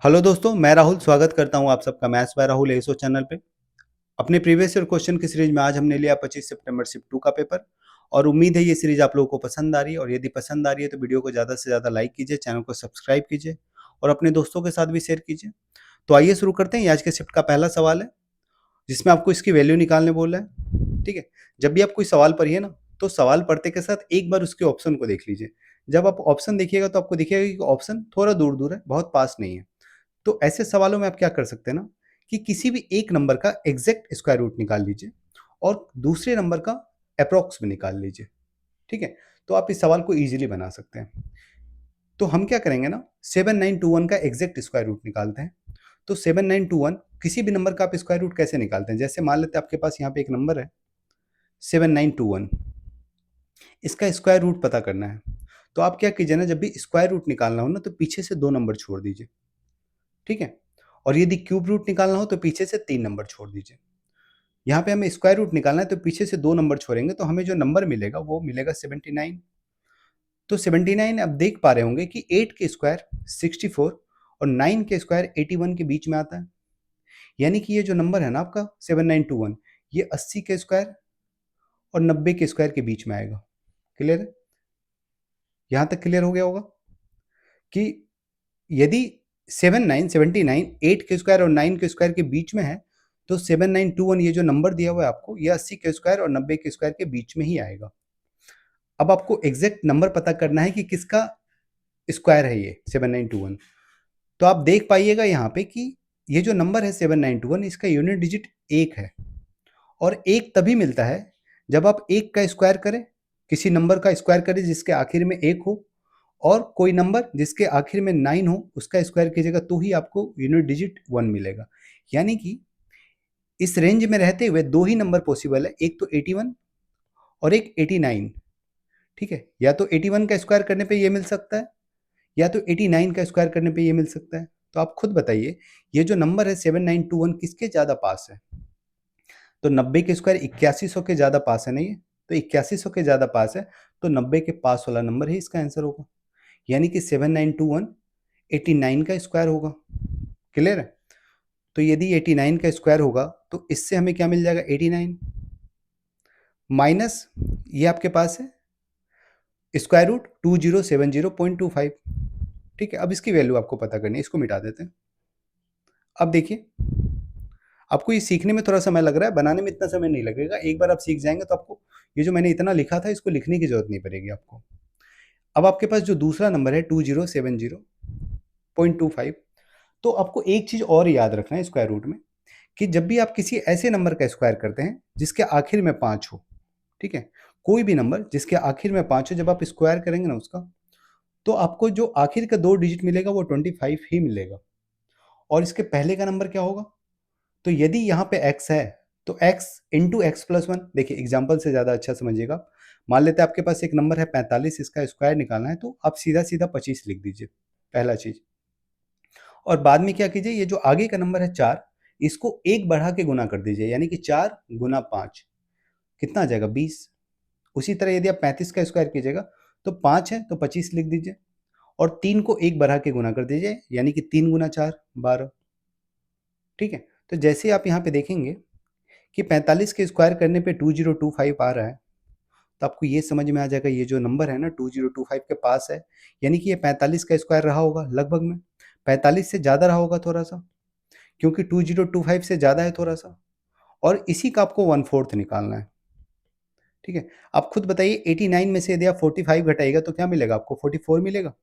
Hello दोस्तों, मैं राहुल स्वागत करता हूं आप सबका मैथ्स बाय राहुल एसो चैनल पे। अपने प्रीवियस ईयर क्वेश्चन की सीरीज में आज हमने लिया 25 सितंबर शिफ्ट 2 का पेपर और उम्मीद है ये सीरीज आप लोगों को पसंद आ रही है और यदि पसंद आ रही है तो वीडियो को ज़्यादा से ज़्यादा लाइक कीजिए, चैनल को सब्सक्राइब कीजिए और अपने दोस्तों के साथ भी शेयर कीजिए। तो आइए शुरू करते हैं। आज के शिफ्ट का पहला सवाल है जिसमें आपको इसकी वैल्यू निकालने बोला है। ठीक है, जब भी आप कोई सवाल पढ़िए ना तो सवाल पढ़ते के साथ एक बार उसके ऑप्शन को देख लीजिए। जब आप ऑप्शन देखिएगा तो आपको दिखेगा कि ऑप्शन थोड़ा दूर दूर है, बहुत पास नहीं है। तो ऐसे सवालों में आप क्या कर सकते हैं ना कि किसी भी एक नंबर का एग्जैक्ट स्क्वायर रूट निकाल लीजिए और दूसरे नंबर का अप्रोक्स में निकाल लीजिए। ठीक है, तो आप इस सवाल को इजीली बना सकते हैं। तो हम क्या करेंगे ना, 7921 का एग्जैक्ट स्क्वायर रूट निकालते हैं। तो 7921 किसी भी नंबर का आप स्क्वायर रूट कैसे निकालते हैं, जैसे मान लेते हैं आपके पास यहाँ पे एक नंबर है 7921, इसका स्क्वायर रूट पता करना है। तो आप क्या कीजिए ना, जब भी स्क्वायर रूट निकालना हो ना तो पीछे से 2 नंबर छोड़ दीजिए। ठीक है, और यदि क्यूब रूट निकालना हो तो पीछे से 3 नंबर छोड़ दीजिए। यहाँ पे हमें स्क्वायर रूट निकालना है तो पीछे से 2 नंबर छोड़ेंगे तो हमें जो नंबर मिलेगा वो मिलेगा 79। तो 79 आप देख पा रहे होंगे कि 8 के स्क्वायर 64 और 9 के स्क्वायर 81 के बीच में आता है। यानी कि ये जो नंबर है ना आपका 7921, ये 80 के स्क्वायर और 90 के स्क्वायर के बीच में आएगा। क्लियर है? यहाँ तक क्लियर हो गया होगा कि यदि 79 8 के स्क्वायर और 9 के स्क्वायर के बीच में है तो 7921 ये जो नंबर दिया हुआ है आपको, ये 80 के स्क्वायर और 90 के स्क्वायर के बीच में ही आएगा। अब आपको एग्जैक्ट नंबर पता करना है कि किसका स्क्वायर है ये 7921। तो आप देख पाइएगा यहाँ पे कि ये जो नंबर है 7921, इसका यूनिट डिजिट 1 है और 1 तभी मिलता है जब आप 1 का स्क्वायर करें, किसी नंबर का स्क्वायर करें जिसके आखिर में 1 हो, और कोई नंबर जिसके आखिर में 9 हो उसका स्क्वायर कीजिएगा तो ही आपको यूनिट डिजिट 1 मिलेगा। यानी कि इस रेंज में रहते हुए 2 ही नंबर पॉसिबल है, एक तो 81 और एक 89। ठीक है, या तो 81 का स्क्वायर करने पे ये मिल सकता है या तो 89 का स्क्वायर करने पे ये मिल सकता है। तो आप खुद बताइए ये जो नंबर है 7921 किसके ज़्यादा पास है। तो 90 के स्क्वायर 8100 के ज़्यादा पास है, नहीं है? तो 8100 के ज़्यादा पास है तो 90 के पास वाला नंबर ही इसका आंसर होगा। यानी कि 7921 89 का स्क्वायर होगा। क्लियर है? तो यदि 89 का स्क्वायर होगा तो इससे हमें क्या मिल जाएगा, 89 माइनस ये आपके पास है स्क्वायर रूट 2070.25। ठीक है, अब इसकी वैल्यू आपको पता करनी है, इसको मिटा देते हैं। अब देखिए, आपको ये सीखने में थोड़ा समय लग रहा है, बनाने में इतना समय नहीं लगेगा। एक बार आप सीख जाएंगे तो आपको ये जो मैंने इतना लिखा था इसको लिखने की जरूरत नहीं पड़ेगी आपको। अब आपके पास जो दूसरा नंबर है 2070.25, तो आपको एक चीज और याद रखना है स्क्वायर रूट में कि जब भी आप किसी ऐसे नंबर का स्क्वायर करते हैं जिसके आखिर में 5 हो, ठीक है, कोई भी नंबर जिसके आखिर में 5 हो, जब आप स्क्वायर करेंगे ना उसका, तो आपको जो आखिर का 2 डिजिट मिलेगा वो 25 ही मिलेगा। और इसके पहले का नंबर क्या होगा, तो यदि यहाँ पे x है तो x into x plus one. देखिए एग्जाम्पल से ज़्यादा अच्छा समझिएगा। मान लेते हैं आपके पास एक नंबर है 45, इसका स्क्वायर निकालना है तो आप सीधा सीधा 25 लिख दीजिए, पहला चीज। और बाद में क्या कीजिए, ये जो आगे का नंबर है 4, इसको एक बढ़ा के गुना कर दीजिए, यानी कि 4 गुना 5 कितना आ जाएगा, 20। उसी तरह यदि आप 35 का स्क्वायर कीजिएगा तो 5 है तो 25 लिख दीजिए और 3 को एक बढ़ा के गुना कर दीजिए, यानी कि 3 गुना 4 12। ठीक है, तो जैसे आप यहाँ पे देखेंगे कि 45 के स्क्वायर करने पे 2025 आ रहा है, तो आपको ये समझ में आ जाएगा ये जो नंबर है ना 2025 के पास है, यानी कि ये 45 का स्क्वायर रहा होगा लगभग में, 45 से ज़्यादा रहा होगा थोड़ा सा, क्योंकि 2025 से ज़्यादा है थोड़ा सा, और इसी का आपको 1/4 निकालना है। ठीक है, आप खुद बताइए 89 में से यदि आप 45 घटाइएगा तो क्या मिलेगा आपको, 44 मिलेगा।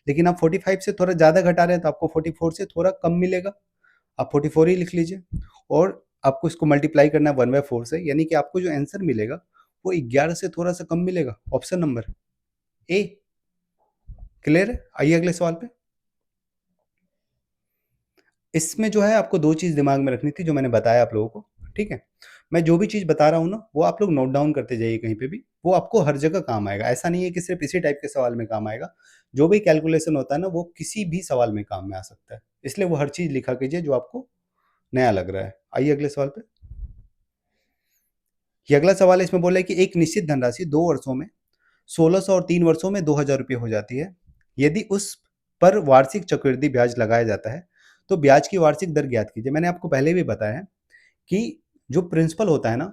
लेकिन आप 45 से थोड़ा ज़्यादा घटा रहे हैं तो आपको 44 से थोड़ा कम मिलेगा, आप 44 ही लिख लीजिए। और आपको इसको मल्टीप्लाई करना है 1/4 से, यानी कि आपको जो आंसर मिलेगा वो 11 से थोड़ा सा कम मिलेगा, ऑप्शन नंबर ए। क्लियर है? आइए अगले सवाल पे। इसमें जो है आपको दो चीज़ दिमाग में रखनी थी जो मैंने बताया आप लोगों को। ठीक है, मैं जो भी चीज़ बता रहा हूँ ना वो आप लोग नोट डाउन करते जाइए कहीं पे भी, वो आपको हर जगह काम आएगा। ऐसा नहीं है कि सिर्फ इसी टाइप के सवाल में काम आएगा, जो भी कैलकुलेशन होता है ना वो किसी भी सवाल में काम में आ सकता है, इसलिए वो हर चीज़ लिखा कीजिए जो आपको नया लग रहा है। आइए अगले सवाल पे। ये अगला सवाल है, इसमें बोला है कि एक निश्चित धनराशि 2 वर्षों में 1600 और 3 वर्षों में 2000 रुपये हो जाती है। यदि उस पर वार्षिक चक्रवृद्धि ब्याज लगाया जाता है तो ब्याज की वार्षिक दर ज्ञात कीजिए। मैंने आपको पहले भी बताया है कि जो प्रिंसिपल होता है ना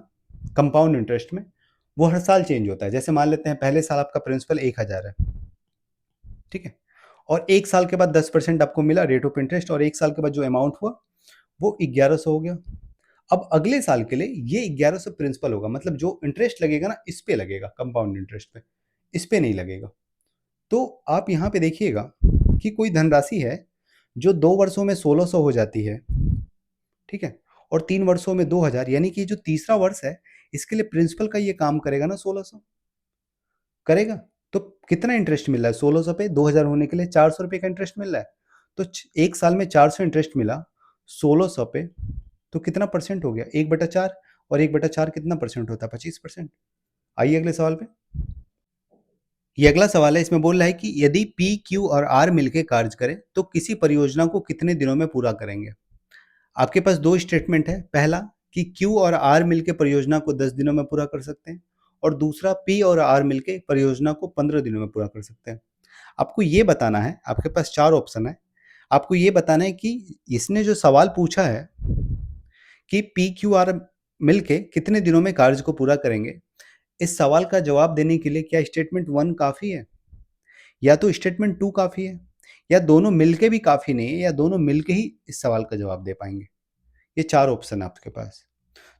कंपाउंड इंटरेस्ट में, वो हर साल चेंज होता है। जैसे मान लेते हैं पहले साल आपका प्रिंसिपल 1000 है, ठीक है, और 1 साल के बाद 10% आपको मिला रेट ऑफ इंटरेस्ट, और 1 साल के बाद जो अमाउंट हुआ वो 1100 हो गया। अब अगले साल के लिए ये 1100 प्रिंसिपल होगा, मतलब जो इंटरेस्ट लगेगा ना इस पे लगेगा, कंपाउंड इंटरेस्ट पे, इस पे नहीं लगेगा। तो आप यहाँ पे देखिएगा कि कोई धनराशि है जो 2 वर्षों में 1600 हो जाती है, ठीक है, और 3 वर्षों में 2000, यानी कि जो तीसरा वर्ष है इसके लिए प्रिंसिपल का ये काम करेगा ना 1600 करेगा। तो कितना इंटरेस्ट मिल रहा है 1600 पे, 2000 होने के लिए 400 रुपये का इंटरेस्ट मिल रहा है। तो एक साल में 400 इंटरेस्ट मिला 1600 पे, तो कितना परसेंट हो गया 1/4, और 1/4 कितना परसेंट होता है 25%। आइए अगले सवाल पे। ये अगला सवाल है, इसमें बोल रहा है कि यदि पी क्यू और आर मिलकर कार्य करें तो किसी परियोजना को कितने दिनों में पूरा करेंगे। आपके पास दो स्टेटमेंट है, पहला कि क्यू और आर मिलकर परियोजना को 10 दिनों में पूरा कर सकते हैं, और दूसरा पी और आर मिलकर परियोजना को 15 दिनों में पूरा कर सकते हैं। आपको ये बताना है, आपके पास 4 ऑप्शन है, आपको ये बताना है कि इसने जो सवाल पूछा है कि पी क्यू आर मिलके कितने दिनों में कार्य को पूरा करेंगे, इस सवाल का जवाब देने के लिए क्या स्टेटमेंट 1 काफ़ी है, या तो स्टेटमेंट 2 काफ़ी है, या दोनों मिलके भी काफ़ी नहीं है, या दोनों मिलके ही इस सवाल का जवाब दे पाएंगे। ये 4 ऑप्शन है आपके पास।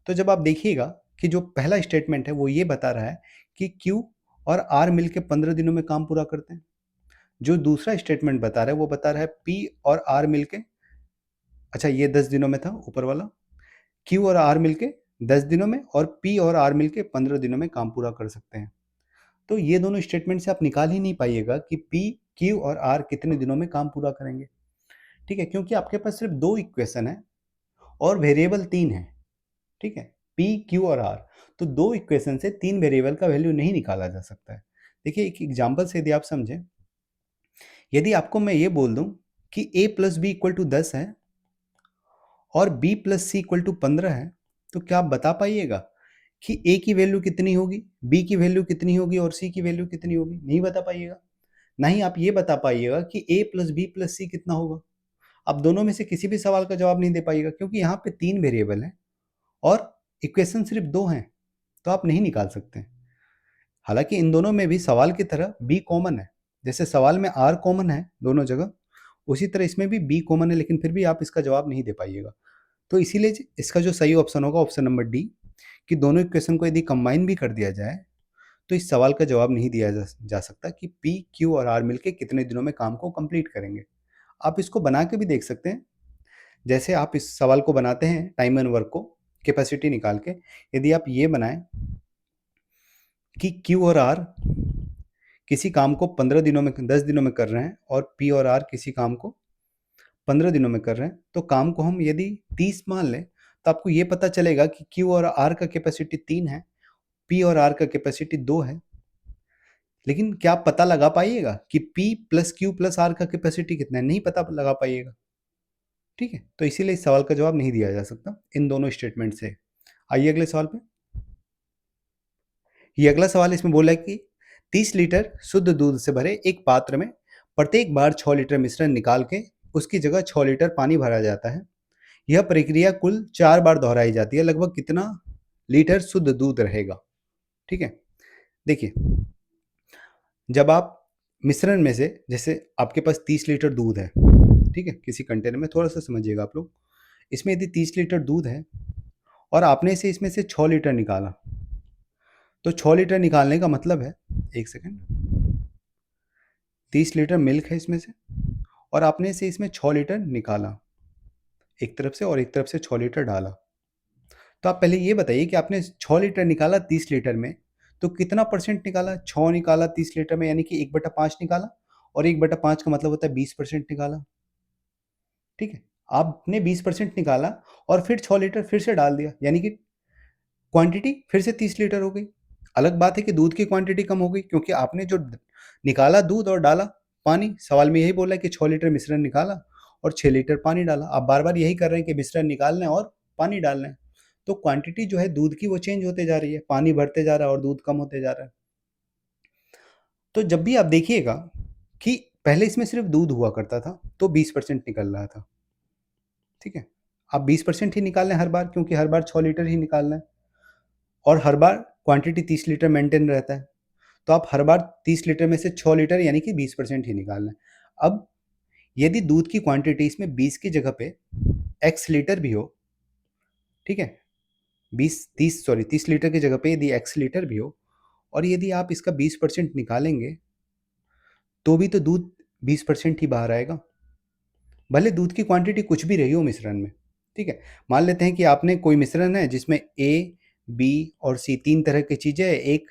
तो जब आप देखिएगा कि जो पहला स्टेटमेंट है वो ये बता रहा है कि क्यू और आर मिलके 15 दिनों में काम पूरा करते हैं। जो दूसरा स्टेटमेंट बता रहा है वो बता रहा है पी और आर मिलके, अच्छा ये 10 दिनों में था ऊपर वाला, क्यू और आर मिलके 10 दिनों में, और पी और आर मिलके 15 दिनों में काम पूरा कर सकते हैं। तो ये दोनों स्टेटमेंट से आप निकाल ही नहीं पाइएगा कि पी क्यू और आर कितने दिनों में काम पूरा करेंगे, ठीक है, क्योंकि आपके पास सिर्फ 2 इक्वेशन है और वेरिएबल 3 है, ठीक है, पी क्यू और आर। तो 2 इक्वेशन से 3 वेरिएबल का वैल्यू नहीं निकाला जा सकता है। देखिए एक एग्जांपल से यदि आप समझें, यदि आपको मैं ये बोल दूं कि a plus B equal to 10 है और b plus C equal to 15 है, तो क्या आप बता पाइएगा कि a की वैल्यू कितनी होगी, b की वैल्यू कितनी होगी और c की वैल्यू कितनी होगी? नहीं बता पाइएगा। ना ही आप ये बता पाइएगा कि a प्लस बी प्लस सी कितना होगा। आप दोनों में से किसी भी सवाल का जवाब नहीं दे पाइएगा, क्योंकि यहाँ पे 3 वेरिएबल हैं और इक्वेशन सिर्फ 2 हैं, तो आप नहीं निकाल सकते। हालांकि इन दोनों में भी सवाल की तरह b कॉमन है, जैसे सवाल में r कॉमन है दोनों जगह, उसी तरह इसमें भी b कॉमन है, लेकिन फिर भी आप इसका जवाब नहीं दे पाइएगा। तो इसीलिए इसका जो सही ऑप्शन होगा ऑप्शन नंबर डी, कि दोनों इक्वेशन को यदि कंबाइन भी कर दिया जाए तो इस सवाल का जवाब नहीं दिया जा सकता कि पी क्यू और आर मिलके कितने दिनों में काम को कंप्लीट करेंगे। आप इसको बना के भी देख सकते हैं, जैसे आप इस सवाल को बनाते हैं टाइम एंड वर्क को कैपेसिटी निकाल के, यदि आप ये बनाएं कि क्यू और आर किसी काम को 15 दिनों में 10 दिनों में कर रहे हैं और पी और आर किसी काम को 15 दिनों में कर रहे हैं, तो काम को हम यदि 30 मान लें तो आपको ये पता चलेगा कि क्यू और आर का कैपेसिटी 3 है, पी और आर का कैपेसिटी 2 है। लेकिन क्या आप पता लगा पाइएगा कि P plus Q plus R का कैपेसिटी कितना है? नहीं पता लगा पाइएगा, ठीक है। तो इसीलिए इस सवाल का जवाब नहीं दिया जा सकता इन दोनों स्टेटमेंट से। आइए अगले सवाल पे। ये अगला सवाल इसमें बोला है कि 30 लीटर शुद्ध दूध से भरे एक पात्र में प्रत्येक बार 6 लीटर मिश्रण निकाल के उसकी जगह 6 लीटर पानी भरा जाता है। यह प्रक्रिया कुल 4 बार दोहराई जाती है, लगभग कितना लीटर शुद्ध दूध रहेगा, ठीक है। देखिए जब आप मिश्रण में से, जैसे आपके पास 30 लीटर दूध है, ठीक है, किसी कंटेनर में, थोड़ा सा समझिएगा आप लोग, इसमें यदि 30 लीटर दूध है और आपने से इसमें से 6 लीटर निकाला, तो 6 लीटर निकालने का मतलब है, एक सेकेंड, 30 लीटर मिल्क है इसमें से और आपने से इसमें 6 लीटर निकाला एक तरफ से, और एक तरफ से 6 लीटर डाला। तो आप पहले ये बताइए कि आपने 6 लीटर निकाला 30 लीटर में, तो कितना परसेंट निकाला? 6 निकाला 30 लीटर में, यानी कि 1/5 निकाला, और 1/5 का मतलब होता है 20% निकाला, ठीक है। आपने 20% निकाला और फिर 6 लीटर फिर से डाल दिया, यानी कि क्वांटिटी फिर से 30 लीटर हो गई। अलग बात है कि दूध की क्वांटिटी कम हो गई, क्योंकि आपने जो निकाला दूध और डाला पानी, सवाल में यही बोला है कि 6 लीटर मिश्रण निकाला और 6 लीटर पानी डाला। आप बार बार यही कर रहे हैं कि मिश्रण निकालना है और पानी डालना है, तो क्वांटिटी जो है दूध की वो चेंज होते जा रही है, पानी बढ़ते जा रहा है और दूध कम होते जा रहा है। तो जब भी आप देखिएगा कि पहले इसमें सिर्फ दूध हुआ करता था तो 20% निकल रहा था, ठीक है। आप 20% ही निकाल लें हर बार, क्योंकि हर बार 6 लीटर ही निकालना है और हर बार क्वांटिटी 30 लीटर मेंटेन रहता है। तो आप हर बार 30 लीटर में से 6 लीटर यानी कि 20% ही निकालना है। अब यदि दूध की क्वांटिटी इसमें 20 की जगह पे x लीटर भी हो, ठीक है, 30 लीटर की जगह पे यदि x लीटर भी हो और यदि आप इसका 20% निकालेंगे तो भी तो दूध 20% ही बाहर आएगा, भले दूध की क्वांटिटी कुछ भी रही हो मिश्रण में। ठीक है, मान लेते हैं कि आपने कोई मिश्रण है जिसमें A, B और C तीन तरह की चीजें है, एक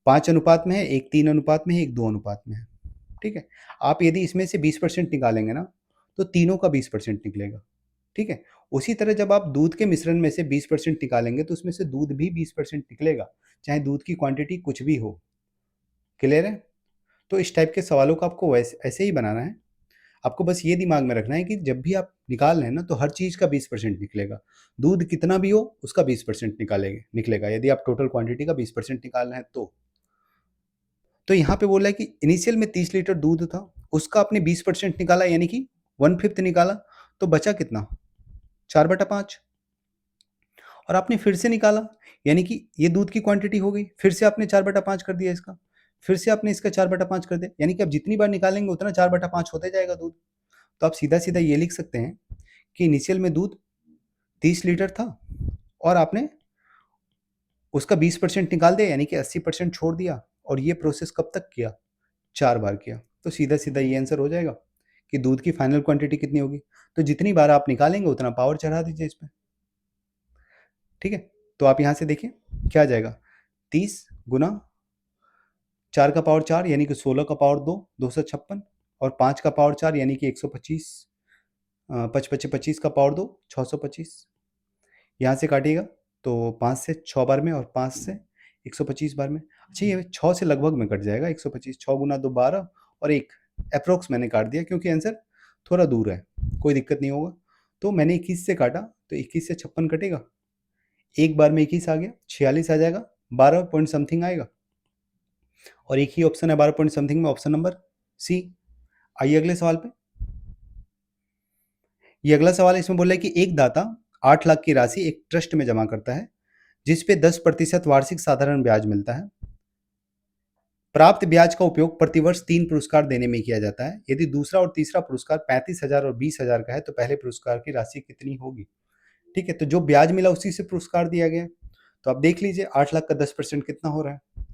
5 अनुपात में है, एक 3 अनुपात में है, एक 2 अनुपात में है। ठीक है, आप यदि इसमें से 20% निकालेंगे ना तो तीनों का 20% निकलेगा। ठीक है, उसी तरह जब आप दूध के मिश्रण में से 20% निकालेंगे तो उसमें से दूध भी 20% निकलेगा, चाहे दूध की क्वांटिटी कुछ भी हो। क्लियर है? तो इस टाइप के सवालों को आपको वैसे ऐसे ही बनाना है। आपको बस ये दिमाग में रखना है कि जब भी आप निकाल रहे हैं ना तो हर चीज़ का 20% निकलेगा। दूध कितना भी हो उसका 20% निकलेगा यदि आप टोटल क्वांटिटी का 20% निकाल रहे हैं तो यहाँ पे बोल रहा है कि इनिशियल में 30 लीटर दूध था, उसका आपने 20% निकाला यानी कि 1/5 निकाला, तो बचा कितना? 4/5। और आपने फिर से निकाला यानी कि ये दूध की क्वांटिटी हो गई, फिर से आपने 4/5 कर दिया इसका, फिर से आपने इसका 4/5 कर दिया, यानी कि आप जितनी बार निकालेंगे उतना 4/5 होता जाएगा दूध। तो आप सीधा सीधा ये लिख सकते हैं कि इनिशियल में दूध 30 लीटर था और आपने उसका 20% निकाल दिया यानी कि 80% छोड़ दिया, और ये प्रोसेस कब तक किया? 4 बार किया। तो सीधा सीधा ये आंसर हो जाएगा कि दूध की फाइनल क्वांटिटी कितनी होगी। तो जितनी बार आप निकालेंगे उतना पावर चढ़ा दीजिए इस पे। ठीक है, तो आप यहाँ से देखिए क्या आ जाएगा, 30 गुना 4 का पावर 4 यानी कि 16 का पावर 2, 256, और 5 का पावर 4 यानी कि 125, 5 पचे 25 का पावर 2, 625। यहाँ से काटिएगा तो 5 से 6 बार में और 5 से 125 बार में। अच्छा, ये 6 से लगभग में कट जाएगा 125, 6 गुना 2 12 और 1 अप्रोक्स मैंने काट दिया क्योंकि आंसर थोड़ा दूर है, कोई दिक्कत नहीं होगा। तो मैंने 21 से काटा तो 21 से 56 कटेगा, एक बार में 21 आ गया, 46 आ जाएगा, 12 पॉइंट समथिंग आएगा, और एक ही ऑप्शन है 12 पॉइंट समथिंग में, ऑप्शन नंबर सी। आइए अगले सवाल पे। ये अगला सवाल है, इसमें बोल रहा है कि एक दाता 8 लाख की राशि एक ट्रस्ट में जमा करता है जिस पे 10% वार्षिक साधारण ब्याज मिलता है। प्राप्त ब्याज का उपयोग प्रतिवर्ष 3 पुरस्कार देने में किया जाता है। यदि दूसरा और तीसरा पुरस्कार 35,000 और 20,000 का है तो पहले पुरस्कार की राशि कितनी होगी? ठीक है, तो जो ब्याज मिला उसी से पुरस्कार दिया गया। तो आप देख लीजिए 8 लाख का 10% कितना हो रहा है।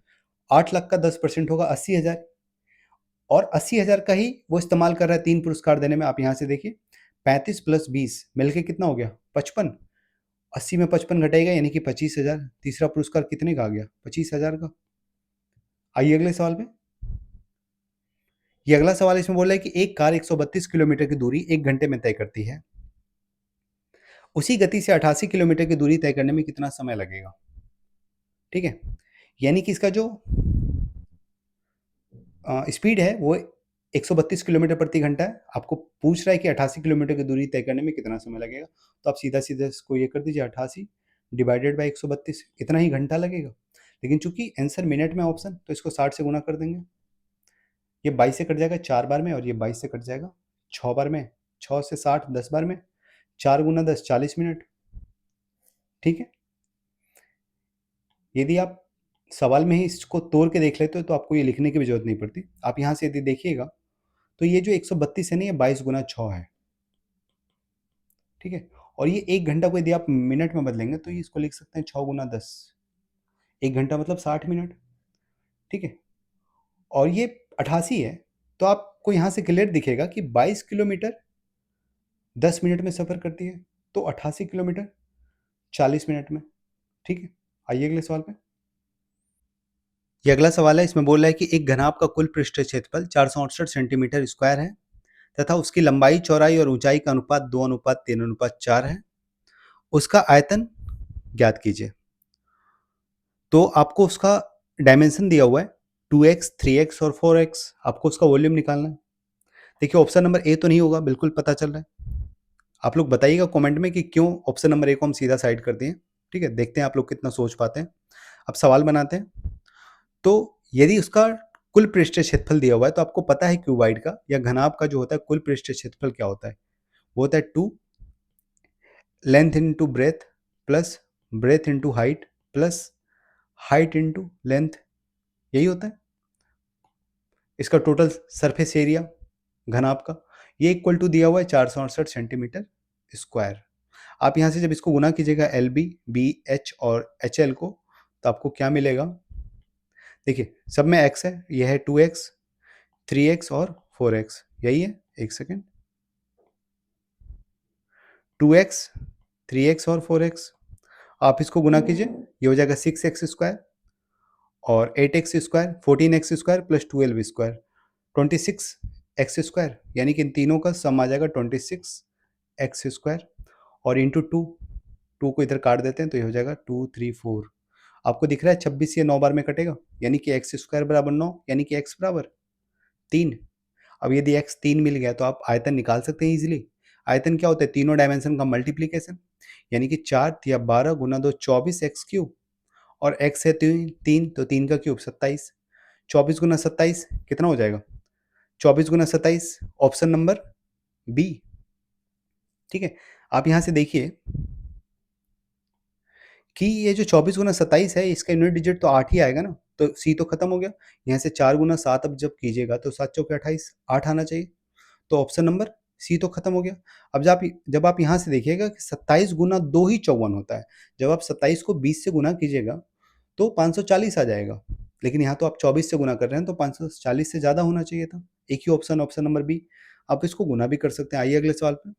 8 लाख का 10% होगा 80,000, और 80,000 का ही वो इस्तेमाल कर रहा है 3 पुरस्कार देने में। आप यहाँ से देखिए 35 प्लस 20 मिलके कितना हो गया? 55। 80 में 55 घटेगा यानी कि 25,000। तीसरा पुरस्कार कितने का आ गया? 25,000 का। आइए अगले सवाल पे। ये अगला सवाल इसमें बोल रहा है कि एक कार 132 किलोमीटर की दूरी 1 घंटे में तय करती है, उसी गति से 88 किलोमीटर की दूरी तय करने में कितना समय लगेगा? ठीक है, यानी कि इसका जो स्पीड है वो 132 किलोमीटर प्रति घंटा है। आपको पूछ रहा है कि 88 किलोमीटर की दूरी तय करने में कितना समय लगेगा, तो आप सीधा सीधा इसको ये कर दीजिए, 88 डिवाइडेड बाई 132, इतना ही घंटा लगेगा। लेकिन चूंकि आंसर मिनट में ऑप्शन, तो इसको 60 से गुना कर देंगे। ये 22 से कट जाएगा 4 बार में, और ये 22 से कट जाएगा 6 बार में। 6 से 60 10 बार में, 4 गुना 10 40 मिनट। ठीक है, यदि आप सवाल में ही इसको तोड़ के देख लेते हो तो आपको ये लिखने की भी जरूरत नहीं पड़ती। आप यहाँ से यदि देखिएगा तो ये जो 132 है ना, ये 22 गुना 6 है। ठीक है, और ये 1 घंटा को यदि आप मिनट में बदलेंगे तो ये इसको लिख सकते हैं 6 गुना 10, 1 घंटा मतलब 60 मिनट। ठीक है, और ये 88 है, तो आपको यहाँ से क्लियर दिखेगा कि 22 किलोमीटर 10 मिनट में सफ़र करती है, तो 88 किलोमीटर 40 मिनट में। ठीक है, आइए अगले सवाल पे। ये अगला सवाल है, इसमें बोल रहा है कि एक घनाभ का कुल पृष्ठ क्षेत्रफल 468 सेंटीमीटर स्क्वायर है तथा उसकी लंबाई, चौड़ाई और ऊंचाई का अनुपात 2:3:4 है। उसका आयतन ज्ञात कीजिए। तो आपको उसका डायमेंशन दिया हुआ है 2x, 3x और 4x। आपको उसका वॉल्यूम निकालना है। देखिए ऑप्शन नंबर ए तो नहीं होगा, बिल्कुल पता चल रहा है। आप लोग बताइएगा कमेंट में कि क्यों ऑप्शन नंबर ए को हम सीधा साइड कर दिए। ठीक है, देखते हैं आप लोग कितना सोच पाते हैं। अब सवाल बनाते हैं। तो यदि उसका कुल पृष्ठीय क्षेत्रफल दिया हुआ है तो आपको पता है क्यूबाइड का या घनाभ का जो होता है कुल पृष्ठीय क्षेत्रफल क्या होता है, वो होता है 2 length into breadth plus breadth into height plus height into length, यही होता है इसका टोटल सरफेस एरिया घनाभ का। ये इक्वल टू दिया हुआ है 468 सेंटीमीटर स्क्वायर। आप यहाँ से जब इसको गुना कीजिएगा एल बी बी एच और एच एल को, तो आपको क्या मिलेगा? देखिए सब में एक्स है, यह है 2x 3x और 4x, यही है। एक सेकेंड, 2x 3x और 4x, आप इसको गुना कीजिए, ये हो जाएगा 6x स्क्वायर और 8x square 14x square plus 12 square 26x square, यानी कि इन तीनों का सम आ जाएगा 26x स्क्वायर और इंटू 2 को इधर काट देते हैं तो ये हो जाएगा 2 3 4। आपको दिख रहा है 26 ये 9 बार में कटेगा, यानी कि एक्स स्क्वायर बराबर 9, यानी कि एक्स बराबर 3। अब यदि एक्स 3 मिल गया तो आप आयतन निकाल सकते हैं इजीली। आयतन क्या होता है? तीनों डायमेंशन का मल्टीप्लीकेशन, यानी कि 4 या 12 गुना 2 24 एक्स क्यूब और एक्स है 3 तो 3 का क्यूब 27। 24 गुना 27 कितना हो जाएगा? 24 गुना 27 ऑप्शन नंबर बी। ठीक है, आप यहां से देखिए कि ये जो 24 गुना 27 है इसका यूनिट डिजिट तो 8 ही आएगा ना, तो सी तो खत्म हो गया। यहाँ से 4 गुना 7 अब जब कीजिएगा तो 7 चौके 28, 8 आना चाहिए, तो ऑप्शन नंबर सी तो खत्म हो गया। अब जब आप यहाँ से देखिएगा कि 27 गुना 2 ही 54 होता है, जब आप 27 को 20 से गुना कीजिएगा तो 540 आ जाएगा, लेकिन यहाँ तो आप 24 से गुना कर रहे हैं तो 540 से ज़्यादा होना चाहिए था। एक ही ऑप्शन, ऑप्शन नंबर बी। आप इसको गुना भी कर सकते हैं। आइए अगले सवाल पे।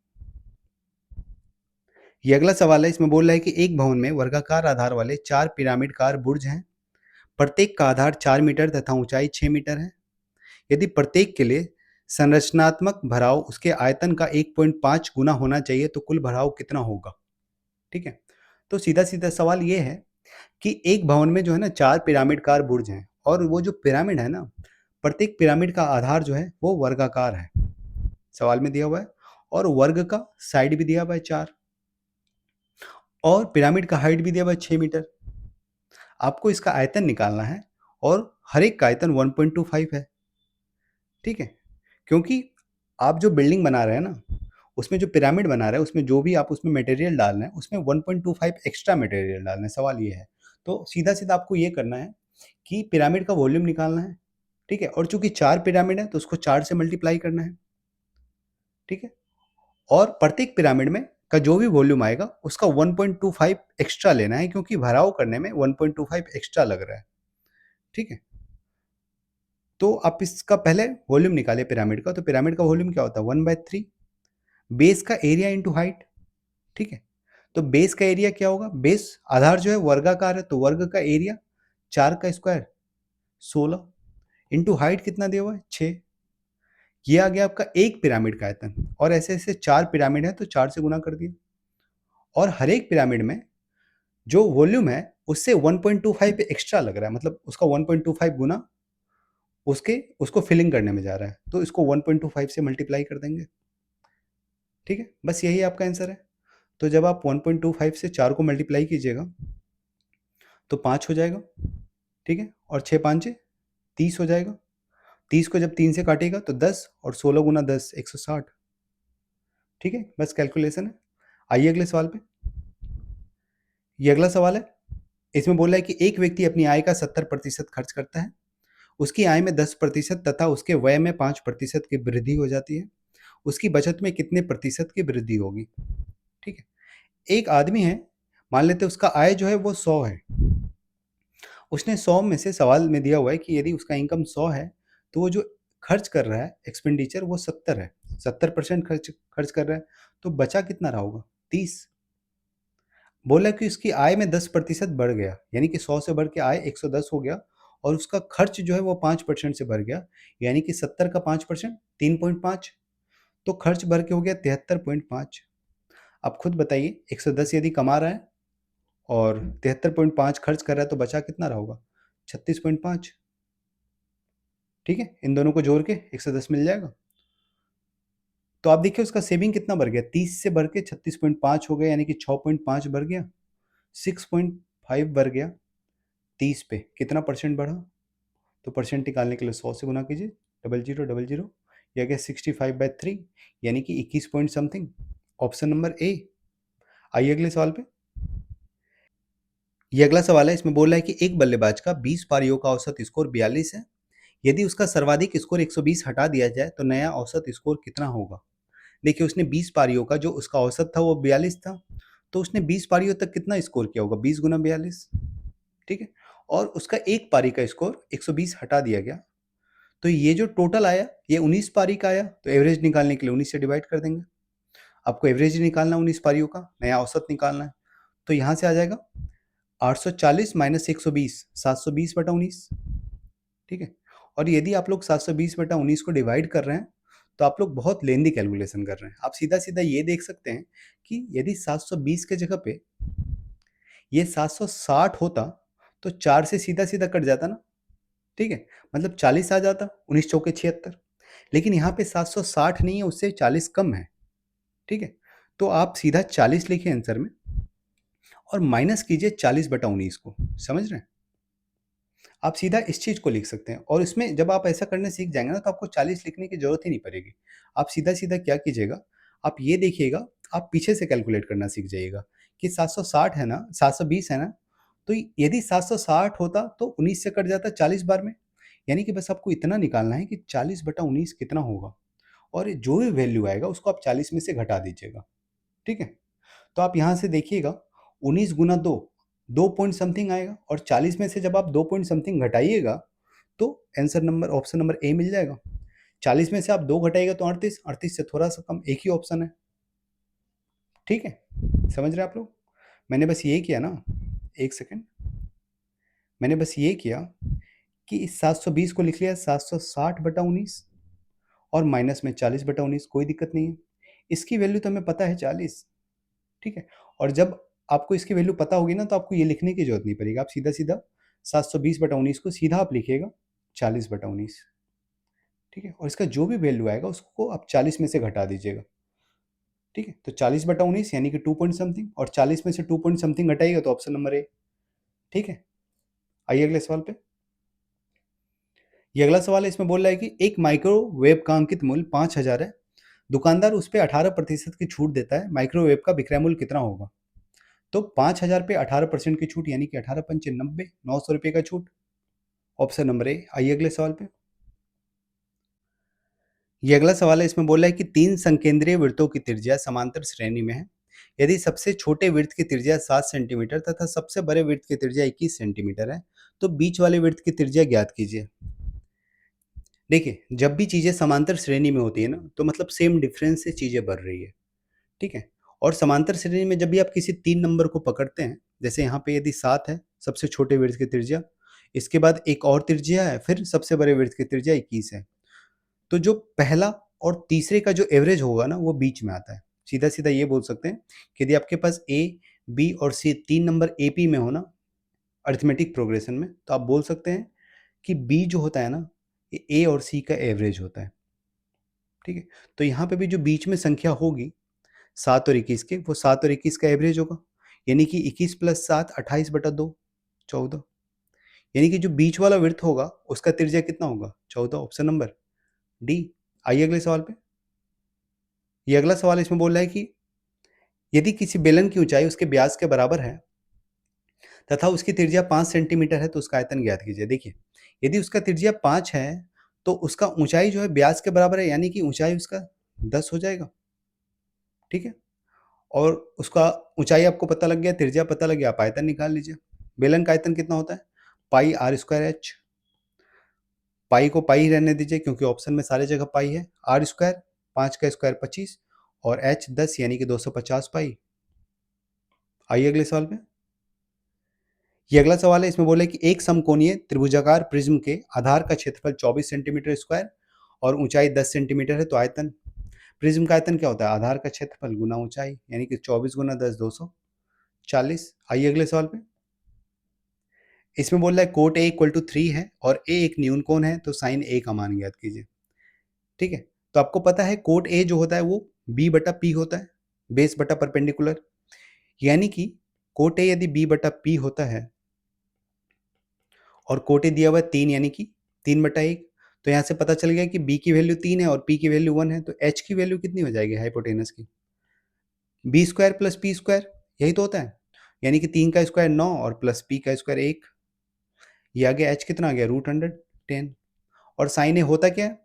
ये अगला सवाल है, इसमें बोल रहा है कि एक भवन में वर्गाकार आधार वाले 4 पिरामिडकार बुर्ज हैं, प्रत्येक का आधार 4 मीटर तथा ऊंचाई 6 मीटर है। यदि प्रत्येक के लिए संरचनात्मक भराव उसके आयतन का 1.5 गुना होना चाहिए तो कुल भराव कितना होगा? ठीक है, तो सीधा सीधा सवाल ये है कि एक भवन में जो है ना 4 पिरामिडकार बुर्ज हैं, और वो जो पिरामिड है ना, प्रत्येक पिरामिड का आधार जो है वो वर्गाकार है, सवाल में दिया हुआ है, और वर्ग का साइड भी दिया हुआ है 4, और पिरामिड का हाइट भी दिया हुआ है 6 मीटर। आपको इसका आयतन निकालना है, और हर एक का आयतन 1.25 है। ठीक है, क्योंकि आप जो बिल्डिंग बना रहे हैं ना, उसमें जो पिरामिड बना रहे हैं उसमें जो भी आप उसमें मटेरियल डाल रहे हैं उसमें 1.25 एक्स्ट्रा मटेरियल डालना है। सवाल ये है, तो सीधा सीधा आपको ये करना है कि पिरामिड का वॉल्यूम निकालना है। ठीक है, और चूंकि 4 पिरामिड है तो उसको 4 से मल्टीप्लाई करना है। ठीक है, और प्रत्येक पिरामिड में का जो भी वॉल्यूम आएगा उसका 1.25 एक्स्ट्रा लेना है, क्योंकि भराव करने में 1.25 एक्स्ट्रा लग रहा है। ठीक है, तो आप इसका पहले वॉल्यूम निकालिए पिरामिड का, तो पिरामिड का वॉल्यूम क्या होता है? 1/3 बेस का एरिया इंटू हाइट। ठीक है, तो बेस का एरिया क्या होगा? बेस आधार जो है वर्गाकार है तो वर्ग का एरिया 4 का स्क्वायर 16 इंटू हाइट कितना दिया हुआ है? 6। ये आ गया आपका एक पिरामिड का आयतन, और ऐसे ऐसे 4 पिरामिड है तो 4 से गुना कर दिया, और हर एक पिरामिड में जो वॉल्यूम है उससे 1.25 पे एक्स्ट्रा लग रहा है, मतलब उसका 1.25 गुना उसको फिलिंग करने में जा रहा है, तो इसको 1.25 से मल्टीप्लाई कर देंगे। ठीक है, बस यही आपका आंसर है। तो जब आप 1.25 से 4 को मल्टीप्लाई कीजिएगा तो 5 हो जाएगा। ठीक है, और 6 5 30 हो जाएगा। 30 को जब 3 से काटेगा तो 10, और 16 गुना 10 160। ठीक है, बस कैलकुलेशन है। आइए अगले सवाल पे। ये अगला सवाल है, इसमें बोला है कि एक व्यक्ति अपनी आय का 70% खर्च करता है, उसकी आय में 10% तथा उसके व्यय में 5% की वृद्धि हो जाती है, उसकी बचत में कितने प्रतिशत की वृद्धि होगी? ठीक है, एक आदमी है, मान लेते हैं उसका आय जो है वो 100 है, उसने 100 में से, सवाल में दिया हुआ है कि यदि उसका इनकम 100 है तो वो जो खर्च कर रहा है एक्सपेंडिचर वो 70 है, 70% खर्च खर्च कर रहा है, तो बचा कितना रहा होगा? 30। बोला कि उसकी आय में 10% बढ़ गया, यानी कि 100 से बढ़ के आय 110 हो गया, और उसका खर्च जो है वो 5% से बढ़ गया, यानी कि 70 का 5% 3.5, तो खर्च बढ़ के हो गया 73.5। आप खुद बताइए, 110 यदि कमा रहा है और 73.5 खर्च कर रहा है तो बचा कितना रहा होगा? 36.5। ठीक है, इन दोनों को जोड़ के 110 मिल जाएगा। तो आप देखिए उसका सेविंग कितना बढ़ गया, 30 से बढ़ के 36.5 हो गया, यानी कि 6.5 बढ़ गया, 6.5 बढ़ गया 30 पे, कितना परसेंट बढ़ा? तो परसेंट निकालने के लिए 100 से गुना कीजिए, 0000, यह गया 65/3 यानी कि 21 पॉइंट समथिंग, ऑप्शन नंबर ए। आइए अगले सवाल पे। ये अगला सवाल है, इसमें बोल रहा है कि एक बल्लेबाज का 20 पारियों का औसत स्कोर 42 है। यदि उसका सर्वाधिक स्कोर 120 हटा दिया जाए तो नया औसत स्कोर कितना होगा? देखिए, उसने 20 पारियों का जो उसका औसत था वो 42 था, तो उसने 20 पारियों तक कितना स्कोर किया होगा? 20 गुना 42, ठीक है। और उसका एक पारी का स्कोर 120 हटा दिया गया, तो ये जो टोटल आया ये 19 पारी का आया, तो एवरेज निकालने के लिए 19 से डिवाइड कर देंगे। आपको एवरेज निकालना 19 पारियों का, नया औसत निकालना है, तो यहाँ से आ जाएगा 840 माइनस 120, 720/19, ठीक है। और यदि आप लोग 720/19 को डिवाइड कर रहे हैं तो आप लोग बहुत लेंदी कैलकुलेशन कर रहे हैं। आप सीधा सीधा ये देख सकते हैं कि यदि 720 के जगह पे ये 760 होता तो 4 से सीधा सीधा कट जाता ना, ठीक है। मतलब 40 आ जाता, 19 चौके 76। लेकिन यहाँ पे 760 नहीं है, उससे 40 कम है, ठीक है। तो आप सीधा 40 लिखिए आंसर में और माइनस कीजिए 40/19 को, समझ रहे हैं? आप सीधा इस चीज़ को लिख सकते हैं और इसमें जब आप ऐसा करने सीख जाएंगे ना तो आपको 40 लिखने की जरूरत ही नहीं पड़ेगी। आप सीधा सीधा क्या कीजिएगा, आप ये देखिएगा, आप पीछे से कैलकुलेट करना सीख जाइएगा कि 760 है ना, 720 है ना, तो यदि 760 होता तो 19 से कट जाता 40 बार में, यानी कि बस आपको इतना निकालना है कि 40/19 कितना होगा, और जो भी वैल्यू आएगा उसको आप 40 में से घटा दीजिएगा, ठीक है। तो आप यहाँ से देखिएगा 19 गुना 2, 2 पॉइंट समथिंग आएगा, और 40 में से जब आप 2 पॉइंट समथिंग घटाइएगा तो answer number option number A मिल जाएगा। 40 में से आप 2 घटाइएगा तो 38, 38 से थोड़ा सा कम, एक ही ऑप्शन है, ठीक है। समझ रहे हैं आप लोग? मैंने बस ये किया ना, एक सेकेंड, मैंने बस ये किया कि इस 720 को लिख लिया 760/19 और माइनस में 40/19, कोई दिक्कत नहीं है। इसकी वैल्यू तो हमें पता है 40, ठीक है। और जब आपको इसकी वैल्यू पता होगी ना तो आपको ये लिखने की जरूरत नहीं पड़ेगी, आप सीधा सीधा 720/19 को सीधा आप लिखिएगा 40/19, ठीक है। और इसका जो भी वैल्यू आएगा उसको आप 40 में से घटा दीजिएगा, ठीक है। तो 40/19 यानी कि 2 पॉइंट समथिंग, और 40 में से 2 पॉइंट समथिंग घटाइएगा तो ऑप्शन नंबर ए, ठीक है। आइए अगले सवाल पे। ये अगला सवाल है, इसमें बोल रहा है कि एक माइक्रोवेव का अंकित मूल्य 5000 है, दुकानदार उस पर 18% की छूट देता है, माइक्रोवेव का विक्रय मूल्य कितना होगा? तो 5000 पे 18% की छूट यानी कि 18 पंचे 90, 900 रुपये का छूट, ऑप्शन नंबर ए। आइए अगले सवाल पे। ये अगला सवाल है, इसमें बोला है कि 3 संकेंद्रीय वृत्तों की त्रिज्या समांतर श्रेणी में है। यदि सबसे छोटे वृत्त की त्रिज्या 7 सेंटीमीटर तथा सबसे बड़े वृत्त की त्रिज्या 21 सेंटीमीटर है, तो बीच वाले वृत्त की त्रिज्या ज्ञात कीजिए। देखिए, जब भी चीजें समांतर श्रेणी में होती है ना तो मतलब सेम डिफरेंस से चीजें बढ़ रही है, ठीक है। और समांतर श्रेणी में जब भी आप किसी 3 नंबर को पकड़ते हैं, जैसे यहाँ पे यदि 7 है सबसे छोटे वृत्त की त्रिज्या, इसके बाद एक और त्रिज्या है, फिर सबसे बड़े वृत्त की त्रिज्या 21 है, तो जो पहला और तीसरे का जो एवरेज होगा ना वो बीच में आता है। सीधा सीधा ये बोल सकते हैं कि यदि आपके पास ए, बी और सी 3 नंबर एपी में हो ना, अरिथमेटिक प्रोग्रेशन में, तो आप बोल सकते हैं कि बी जो होता है ना ये ए और सी का एवरेज होता है, ठीक है। तो यहाँ पे भी जो बीच में संख्या होगी 7 और 21 के, वो 7 और 21 का एवरेज होगा, यानी कि 21 + 7 28/2, 14, यानी कि जो बीच वाला वृत्त होगा उसका त्रिज्या कितना होगा? 14, ऑप्शन नंबर डी। आइए अगले सवाल पे। ये अगला सवाल इसमें बोल रहा है कि यदि किसी बेलन की ऊंचाई उसके व्यास के बराबर है तथा उसकी त्रिज्या 5 सेंटीमीटर है तो उसका आयतन ज्ञात कीजिए। देखिए, यदि उसका त्रिज्या 5 है तो उसका ऊंचाई जो है व्यास के बराबर है, यानी कि ऊंचाई उसका 10 हो जाएगा, ठीक है। और उसका ऊंचाई आपको पता लग गया, त्रिज्या पता लग गया, आप आयतन निकाल लीजिए। बेलन का आयतन कितना होता है? पाई आर स्क्वायर एच। पाई को पाई ही रहने दीजिए क्योंकि ऑप्शन में सारी जगह पाई है। आर स्क्वायर, 5 का स्क्वायर 25 और एच 10 यानी कि 250 पाई। आइए अगले सवाल पे। ये अगला सवाल है, इसमें बोले कि एक समकोणीय त्रिभुजाकार प्रिज्म के आधार का क्षेत्रफल 24 सेंटीमीटर स्क्वायर और ऊंचाई 10 सेंटीमीटर है, तो आयतन, प्रिज्म का आयतन क्या होता है? आधार का क्षेत्रफल गुना ऊंचाई, यानी कि 24 गुना 10 240। आइए अगले सवाल पे। इसमें बोल रहा है कोट ए इक्वल टू 3 है और ए एक न्यून कोण है, तो साइन ए का मान ज्ञात कीजिए, ठीक है। तो आपको पता है कोट ए जो होता है वो b/p होता है, बेस बटा परपेंडिकुलर, यानी कि कोट ए यदि b/p होता है और कोटे दिया हुआ है 3 यानी कि 3/1, तो यहाँ से पता चल गया कि b की वैल्यू 3 है और p की वैल्यू 1 है, तो h की वैल्यू कितनी हो जाएगी हाइपोटेनस की? B square plus P square, यही तो होता है। यानी कि 3 का स्क्वायर 9 और प्लस p का स्क्वायर 1। ये आ गया h कितना आ गया √110। और साइन ए होता क्या है?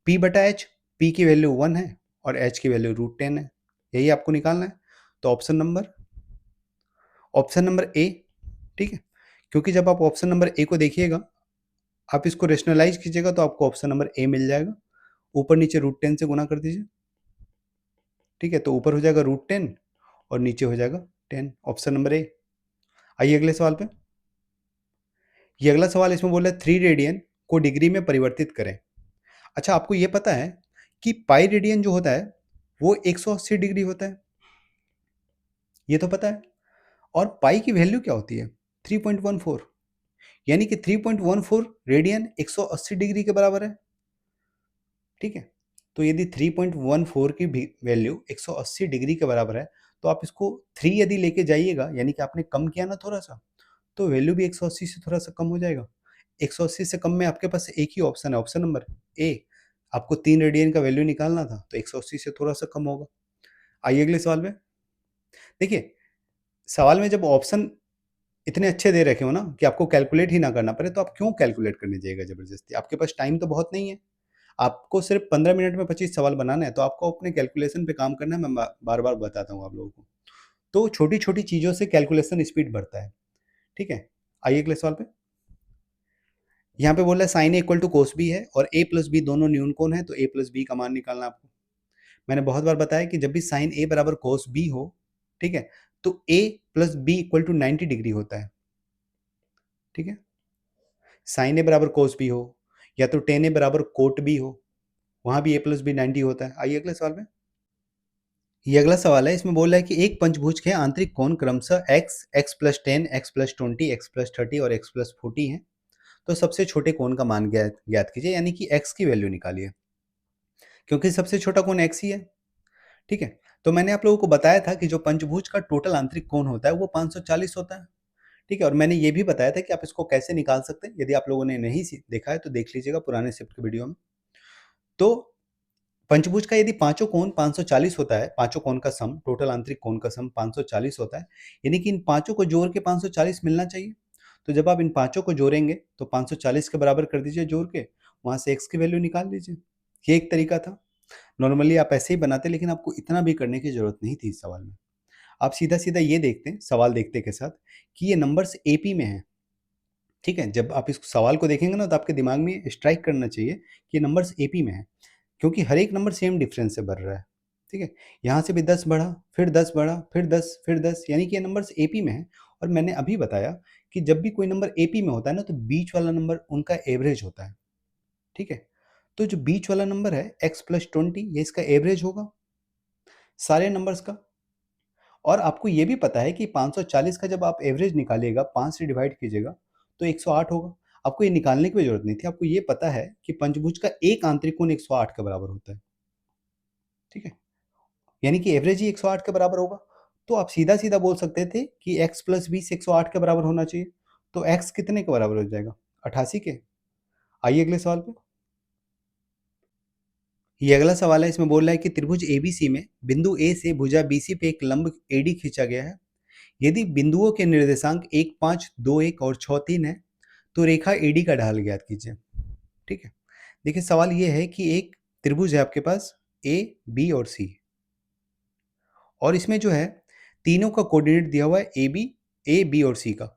p बटा h, p की वैल्यू 1 है और h की वैल्यू √10 है। यही आपको निकालना है। तो ऑप्शन नंबर ए, ठीक है। क्योंकि जब आप ऑप्शन नंबर ए को देखिएगा, आप इसको रेशनलाइज कीजिएगा तो आपको ऑप्शन नंबर ए मिल जाएगा। ऊपर नीचे √10 से गुना कर दीजिए, ठीक है। तो ऊपर हो जाएगा √10 और नीचे हो जाएगा 10, ऑप्शन नंबर ए। आइए अगले सवाल पे। ये अगला सवाल इसमें बोल रहा है 3 रेडियन को डिग्री में परिवर्तित करें। अच्छा, आपको ये पता है कि पाई रेडियन जो होता है वो 180 डिग्री होता है, ये तो पता है। और पाई की वैल्यू क्या होती है? 3.14, यानी कि 3.14 रेडियन 180 डिग्री के बराबर है, ठीक है। तो यदि 3.14 की वैल्यू 180 डिग्री के बराबर है, तो आप इसको 3 यदि लेके जाइएगा, यानी कि आपने कम किया ना थोड़ा सा, तो वैल्यू भी 180 से थोड़ा सा कम हो जाएगा। 180 से कम में आपके पास एक ही ऑप्शन है, ऑप्शन नंबर ए। आपको 3 रेडियन का वैल्यू निकालना था, तो 180 से थोड़ा सा कम होगा। आइए अगले सवाल में। देखिए, सवाल में जब ऑप्शन इतने अच्छे दे रखे हो ना कि आपको कैलकुलेट ही ना करना पड़े, तो आप क्यों कैलकुलेट करने जाइएगा जबरदस्ती? आपके पास टाइम तो बहुत नहीं है। आपको सिर्फ 15 मिनट में 25 सवाल बनाना है, तो आपको अपने कैलकुलेशन पे काम करना है। मैं बार बार बताता हूँ आप लोगों को। तो छोटी छोटी चीज़ों से कैलकुलेशन स्पीड बढ़ता है, ठीक है। आइए अगले सवाल पे। यहाँ पे बोल रहा है sine A equal to cos B है और ए प्लस बी दोनों न्यून कोण है, तो ए प्लस बी का मान निकालना है आपको। मैंने बहुत बार बताया कि जब भी साइन ए बराबर कोस बी हो, ठीक है, तो A plus B equal to 90 degree होता है, ठीक है। साइन ए बराबर कोस बी हो या तो टेन ए बराबर कोट बी हो, वहां भी ए प्लस बी 90 होता है। आइए अगले सवाल में। ये अगला सवाल है, इसमें बोल रहा है कि एक पंचभुज के आंतरिक कोण क्रमशः x, x+10, x+20, x+30 और x+40 है। तो सबसे छोटे कोण का मान ज्ञात ज्ञात कीजिए, यानी कि x की वैल्यू निकालिए, क्योंकि सबसे छोटा कोण x ही है, ठीक है। तो मैंने आप लोगों को बताया था कि जो पंचभुज का टोटल आंतरिक कोण होता है वो 540 होता है, ठीक है। और मैंने ये भी बताया था कि आप इसको कैसे निकाल सकते हैं। यदि आप लोगों ने नहीं देखा है तो देख लीजिएगा पुराने शिफ्ट के वीडियो में। तो पंचभुज का यदि पांचों कोण 540 होता है, पांचों कोण का सम, टोटल आंतरिक कोण का सम 540 होता है, यानी कि इन पांचों को जोड़ के 540 मिलना चाहिए। तो जब आप इन पांचों को जोड़ेंगे तो 540 के बराबर कर दीजिए जोड़ के, वहां से x की वैल्यू निकाल लीजिए। ये एक तरीका था। नॉर्मली आप ऐसे ही बनाते, लेकिन आपको इतना भी करने की जरूरत नहीं थी इस सवाल में। आप सीधा सीधा ये देखते हैं सवाल देखते के साथ कि ये नंबर्स एपी में है, ठीक है। जब आप इस सवाल को देखेंगे ना तो आपके दिमाग में स्ट्राइक करना चाहिए कि ये नंबर्स एपी में है, क्योंकि हर एक नंबर सेम डिफरेंस से बढ़ रहा है, ठीक है। यहाँ से भी 10 बढ़ा, फिर 10 बढ़ा, फिर 10, फिर 10, यानी कि ये नंबर्स एपी में है। और मैंने अभी बताया कि जब भी कोई नंबर एपी में होता है ना, तो बीच वाला नंबर उनका एवरेज होता है, ठीक है। तो जो बीच वाला नंबर है x+20, ये इसका एवरेज होगा सारे नंबर्स का। और आपको ये भी पता है कि 540 का जब आप एवरेज निकालिएगा, 5 से डिवाइड कीजिएगा, तो 108 होगा। आपको ये निकालने की भी जरूरत नहीं थी, आपको ये पता है कि पंचभुज का एक आंतरिक कोण 108 के बराबर होता है, ठीक है। यानी कि एवरेज ही 108 के बराबर होगा। तो आप सीधा सीधा बोल सकते थे कि x+20 108 के बराबर होना चाहिए। तो x कितने के बराबर हो जाएगा? 88 के। आइए अगले सवाल पे। ये अगला सवाल है, इसमें बोल रहा है कि त्रिभुज एबीसी में बिंदु ए से भुजा बीसी पे एक लंब एडी खींचा गया है। यदि बिंदुओं के निर्देशांक 1, 5, 2, 1 और 6, 3 है, तो रेखा एडी का ढाल ज्ञात कीजिए, ठीक है। देखिए, सवाल ये है कि एक त्रिभुज है आपके पास ए, बी और सी, और इसमें जो है तीनों का कोऑर्डिनेट दिया हुआ है ए, बी और सी का।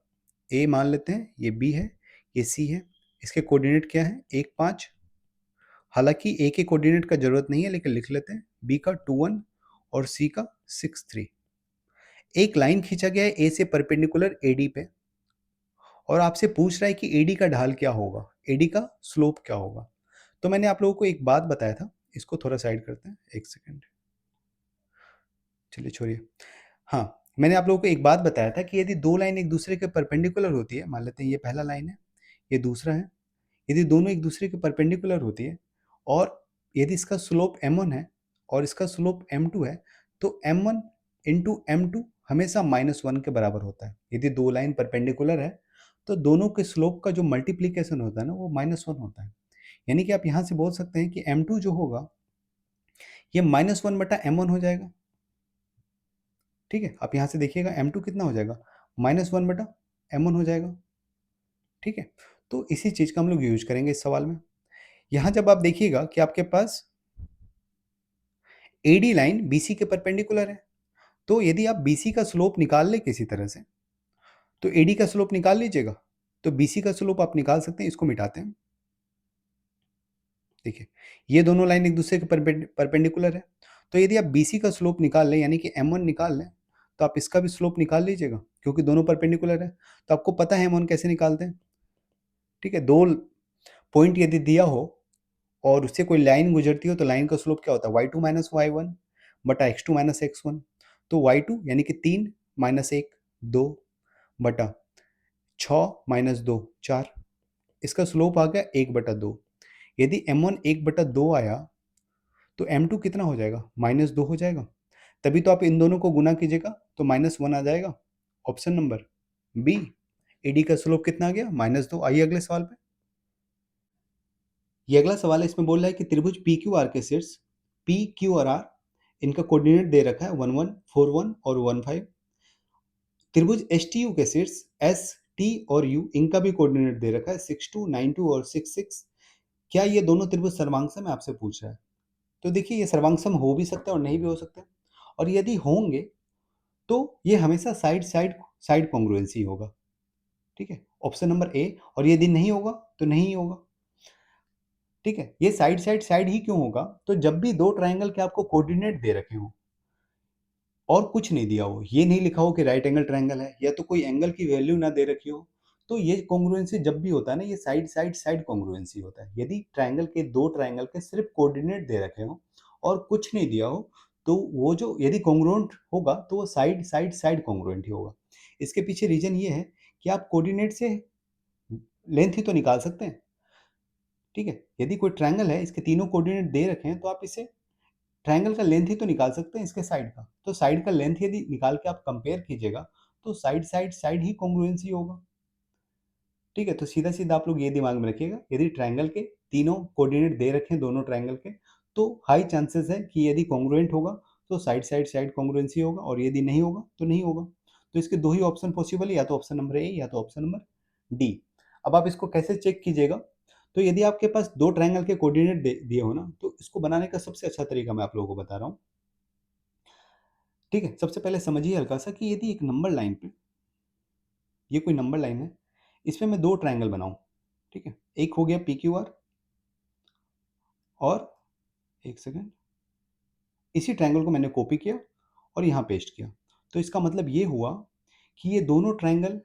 ए मान लेते हैं, ये बी है, ये सी है। इसके कोऑर्डिनेट क्या है? 1, 5। हालांकि ए के कोऑर्डिनेट का जरूरत नहीं है, लेकिन लिख लेते हैं। बी का 2, 1 और सी का 6, 3। एक लाइन खींचा गया है ए से परपेंडिकुलर एडी पे, और आपसे पूछ रहा है कि एडी का ढाल क्या होगा, एडी का स्लोप क्या होगा। तो मैंने आप लोगों को एक बात बताया था, इसको थोड़ा साइड करते हैं, एक सेकेंड, चलिए छोड़िए। हाँ, मैंने आप लोगों को एक बात बताया था कि यदि दो लाइन एक दूसरे के परपेंडिकुलर होती है, मान लेते हैं ये पहला लाइन है, ये दूसरा है, यदि दोनों एक दूसरे के परपेंडिकुलर होती है और यदि इसका स्लोप m1 है और इसका स्लोप m2 है, तो m1 इंटू m2 हमेशा -1 के बराबर होता है। यदि दो लाइन परपेंडिकुलर है तो दोनों के स्लोप का जो मल्टीप्लीकेशन होता है ना, वो -1 होता है। यानी कि आप यहाँ से बोल सकते हैं कि m2 जो होगा ये -1/m1 हो जाएगा। ठीक है, आप यहाँ से देखिएगा m2 कितना हो जाएगा, -1/m1 हो जाएगा। ठीक है, तो इसी चीज़ का हम लोग यूज़ करेंगे इस सवाल में। यहाँ जब आप देखिएगा कि आपके पास AD लाइन BC के परपेंडिकुलर है, तो यदि आप BC का स्लोप निकाल लें किसी तरह से, तो AD का स्लोप निकाल लीजिएगा, तो BC का स्लोप आप निकाल सकते हैं, इसको मिटाते हैं। देखिए, ये दोनों लाइन एक दूसरे के परपेंडिकुलर है, तो यदि आप BC का स्लोप निकाल लें यानी कि m1 निकाल लें, तो आप इसका भी स्लोप निकाल लीजिएगा, क्योंकि दोनों परपेंडिकुलर है। तो आपको पता है m1 कैसे निकालते हैं। ठीक है, दो पॉइंट यदि दिया हो और उससे कोई लाइन गुजरती हो, तो लाइन का स्लोप क्या होता है, y2 माइनस y1 बटा x2 माइनस x1। तो y2 यानी कि 3 माइनस 1 2 बटा 6 माइनस 2 4, इसका स्लोप आ गया 1/2। यदि m1 1/2 आया, तो m2 कितना हो जाएगा, -2 हो जाएगा। तभी तो आप इन दोनों को गुना कीजिएगा तो -1 आ जाएगा। ऑप्शन नंबर बी, AD का स्लोप कितना आ गया, -2। आइए अगले सवाल पे। ये अगला सवाल है, इसमें बोल रहा है कि त्रिभुज PQR के शीर्ष PQ और R, इनका कोऑर्डिनेट दे रखा है 11 41 और 15। त्रिभुज STU के शीर्ष ST और U, इनका भी कोऑर्डिनेट दे रखा है 62 92 और 66। क्या ये दोनों त्रिभुज सर्वांगसम है, आपसे पूछ रहा है। तो देखिए, ये सर्वांगसम हो भी सकते हैं और नहीं भी हो सकते, और यदि होंगे तो ये हमेशा साइड साइड साइड कॉन्ग्रुएंसी होगा। ठीक है, ऑप्शन नंबर ए। और यदि नहीं होगा तो नहीं होगा। ठीक है, ये साइड साइड साइड ही क्यों होगा, तो जब भी दो ट्रायंगल के आपको कोऑर्डिनेट दे रखे हो और कुछ नहीं दिया हो, ये नहीं लिखा हो कि राइट एंगल ट्रायंगल है, या तो कोई एंगल की वैल्यू ना दे रखी हो, तो ये कॉन्ग्रुएंसी जब भी होता है ना, ये साइड साइड साइड कॉन्ग्रुएंसी होता है। यदि ट्रायंगल के दो ट्रायंगल के सिर्फ कोऑर्डिनेट दे रखे हो और कुछ नहीं दिया हो, तो वो जो यदि कॉन्ग्रुएंट होगा तो वो साइड साइड साइड कॉन्ग्रुएंट ही होगा। इसके पीछे रीजन ये है कि आप कोऑर्डिनेट से लेंथ ही तो निकाल सकते हैं। ठीक है, यदि कोई ट्रायंगल है, इसके तीनों कोऑर्डिनेट दे रखे हैं, तो आप इसे ट्रायंगल का लेंथ ही तो निकाल सकते हैं इसके साइड का। तो साइड का लेंथ यदि निकाल के आप कंपेयर कीजिएगा, तो साइड साइड साइड ही कॉन्ग्रुएंसी होगा। ठीक है, तो सीधा सीधा आप लोग ये दिमाग में रखिएगा, यदि ट्रायंगल के तीनों कोऑर्डिनेट दे रखे हैं दोनों ट्रायंगल के, तो हाई चांसेस है कि यदि कॉन्ग्रुएंट होगा तो साइड साइड साइड कॉन्ग्रुएंसी होगा, और यदि नहीं होगा तो नहीं होगा। तो इसके दो ही ऑप्शन पॉसिबल है, या तो ऑप्शन नंबर ए या तो ऑप्शन नंबर डी। अब आप इसको कैसे चेक कीजिएगा, तो यदि आपके पास दो ट्रायंगल के कोऑर्डिनेट दिए हो ना, तो इसको बनाने का सबसे अच्छा तरीका मैं आप लोगों को बता रहा हूँ। ठीक है, सबसे पहले समझिए हल्का सा कि यदि एक नंबर लाइन पे, ये कोई नंबर लाइन है, इसमें मैं दो ट्रायंगल बनाऊं। ठीक है, एक हो गया PQR, और एक सेकंड, इसी ट्रायंगल को मैंने कॉपी किया और यहाँ पेस्ट किया। तो इसका मतलब ये हुआ कि ये दोनों ट्रायंगल,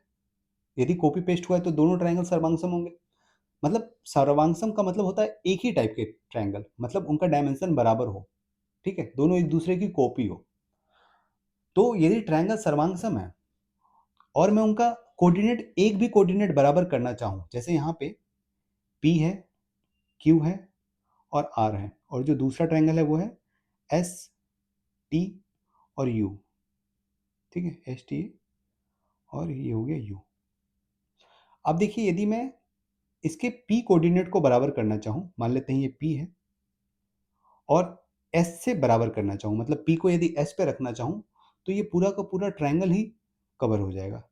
यदि कॉपी पेस्ट हुआ है तो दोनों ट्रायंगल सर्वांगसम होंगे। मतलब सर्वांगसम का मतलब होता है एक ही टाइप के ट्रायंगल, मतलब उनका डायमेंशन बराबर हो। ठीक है, दोनों एक दूसरे की कॉपी हो। तो यदि ट्रायंगल सर्वांगसम है और मैं उनका कोऑर्डिनेट, एक भी कोऑर्डिनेट बराबर करना चाहूँ, जैसे यहाँ पे P है, Q है और R है, और जो दूसरा ट्रायंगल है वो है S T और U। ठीक है, ST और ये हो गया U। अब देखिए, यदि मैं इसके P कोऑर्डिनेट को बराबर करना चाहूँ, मान लेते हैं ये P है, और S से बराबर करना चाहूँ, मतलब P को यदि S पे रखना चाहूँ, तो ये पूरा का पूरा ट्रायंगल ही कवर हो जाएगा।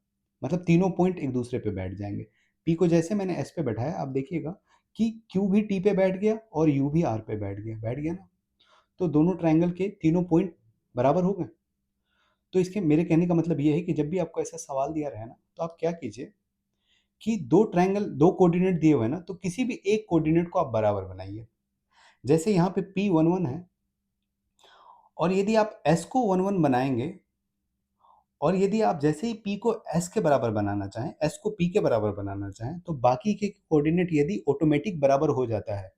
मतलब तीनों पॉइंट एक दूसरे पे बैठ जाएंगे। P को जैसे मैंने S पे बैठाया, आप देखिएगा कि Q भी T पे बैठ गया और U भी R पे बैठ गया ना। तो दोनों ट्रायंगल के तीनों पॉइंट बराबर हो गए। तो इसके मेरे कहने का मतलब ये है कि जब भी आपको ऐसा सवाल दिया रहे ना, तो आप क्या कीजिए कि दो ट्रायंगल, दो कोऑर्डिनेट दिए हुए हैं ना, तो किसी भी एक कोऑर्डिनेट को आप बराबर बनाइए। जैसे यहाँ पे P11 है, और यदि आप S को 11 बनाएंगे, और यदि आप जैसे ही P को S के बराबर बनाना चाहें, S को P के बराबर बनाना चाहें, तो बाकी के कोऑर्डिनेट यदि ऑटोमेटिक बराबर हो जाता है,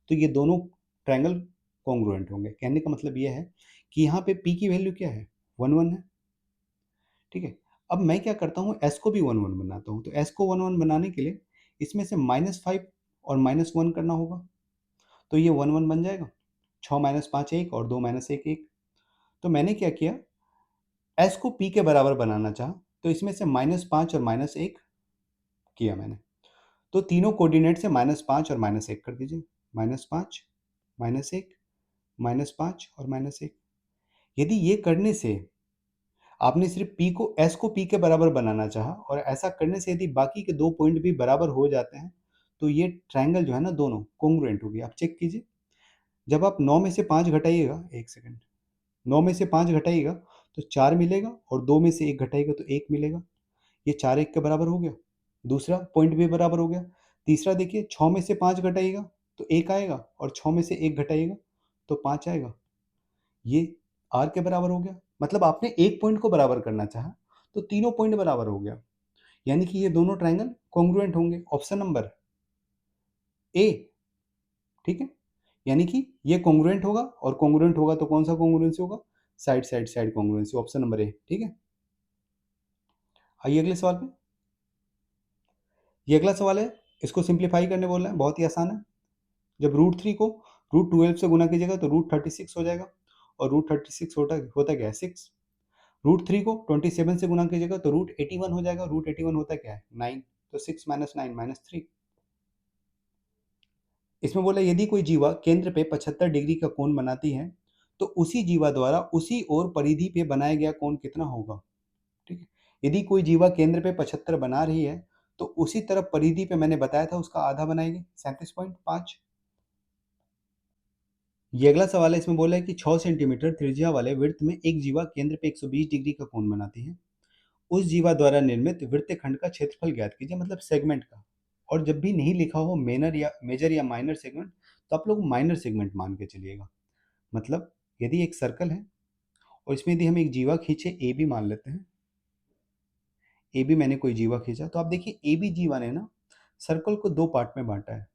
तो ये दोनों ट्रायंगल कॉन्ग्रुएंट होंगे। कहने का मतलब ये है कि यहाँ पे P की वैल्यू क्या है, 11 है। ठीक है, अब मैं क्या करता हूँ, S को भी 11 बनाता हूँ। तो S को 11 बनाने के लिए इसमें से -5 और -1 करना होगा, तो ये 11 बन जाएगा। 6 - 5 1 और 2 - 1 1। तो मैंने क्या किया, S को P के बराबर बनाना चाहा, तो इसमें से -5 और -1 किया मैंने। तो तीनों कोऑर्डिनेट से -5 और -1 कर दीजिए। -5, -1, -5 और -1। यदि ये करने से आपने सिर्फ पी को एस को पी के बराबर बनाना चाहा और ऐसा करने से यदि बाकी के 2 पॉइंट भी बराबर हो जाते हैं, तो ये ट्रायंगल जो है ना दोनों कॉन्ग्रुएंट होगी। आप चेक कीजिए, जब आप 9 में से 5 घटाइएगा, 1 सेकंड, 9 में से 5 घटाइएगा तो 4 मिलेगा और 2 में से 1 घटाइएगा तो 1 मिलेगा। ये 4 1 के बराबर हो गया। दूसरा पॉइंट भी बराबर हो गया। तीसरा देखिए, 6 में से 5 घटाइएगा तो 1 आएगा और 6 में से 1 घटाइएगा तो 5 आएगा। ये आर के बराबर हो गया। मतलब आपने एक पॉइंट को बराबर करना चाहा तो तीनों पॉइंट बराबर हो गया, यानी कि ये दोनों ट्रायंगल कॉन्ग्रुएंट होंगे। ऑप्शन नंबर ए, ठीक है, यानी कि ये कॉन्ग्रुएंट होगा और कॉन्ग्रुएंट होगा तो कौन सा कॉन्ग्रुएंसी होगा? Side side side congruency, option number ए, ठीक है। आइए अगले सवाल पे। ये अगला सवाल है, इसको सिंप्लीफाई करने बोल रहे हैं, बहुत ही आसान है। जब √3 को √12 से गुना कीजिएगा तो √36 हो जाएगा और √36 होता क्या है? 6। √3 को 27 से गुना कीजिएगा तो √81 हो जाएगा। √81 होता क्या है? 9। तो 6 - 9 -3। इसमें बोला यदि कोई जीवा केंद्र पे 75 डिग्री का कोण बनाती है तो उसी जीवा द्वारा उसी ओर परिधि पे बनाया गया कोण कितना होगा? ठीक है, यदि कोई जीवा केंद्र पे 75 बना रही है तो उसी तरफ परिधि पे मैंने बताया था उसका आधा बनाएगी, 37.5। ये अगला सवाल है, इसमें बोला है कि 6 सेंटीमीटर त्रिज्या वाले वृत्त में एक जीवा केंद्र पे 120 डिग्री का कोण बनाती है। उस जीवा द्वारा निर्मित वृत्तखंड का क्षेत्रफल ज्ञात कीजिए, मतलब सेगमेंट का। और जब भी नहीं लिखा हो मेजर या माइनर सेगमेंट तो आप लोग माइनर सेगमेंट मान के चलिएगा। मतलब यदि एक सर्कल है और इसमें यदि हम एक जीवा खींचे, ए बी मान लेते हैं, ए बी मैंने कोई जीवा खींचा तो आप देखिए ए बी जीवा ने ना सर्कल को दो पार्ट में बांटा है,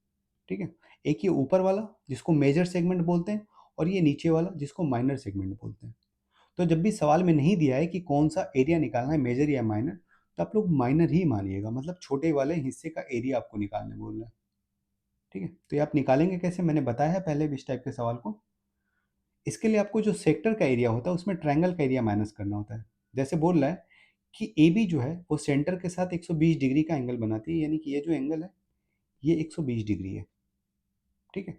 ठीक है। एक ये ऊपर वाला जिसको मेजर सेगमेंट बोलते हैं और ये नीचे वाला जिसको माइनर सेगमेंट बोलते हैं। तो जब भी सवाल में नहीं दिया है कि कौन सा एरिया निकालना है, मेजर या माइनर, तो आप लोग माइनर ही मानिएगा, मतलब छोटे वाले हिस्से का एरिया आपको निकालने बोल रहा है, ठीक है। तो ये आप निकालेंगे कैसे, मैंने बताया है पहले भी इस टाइप के सवाल को। इसके लिए आपको जो सेक्टर का एरिया होता है उसमें ट्रायंगल का एरिया माइनस करना होता है। जैसे बोल रहा है कि ए बी जो है वो सेंटर के साथ 120 डिग्री का एंगल बनाती है, यानी कि ये जो एंगल है ये 120 डिग्री है, ठीक है।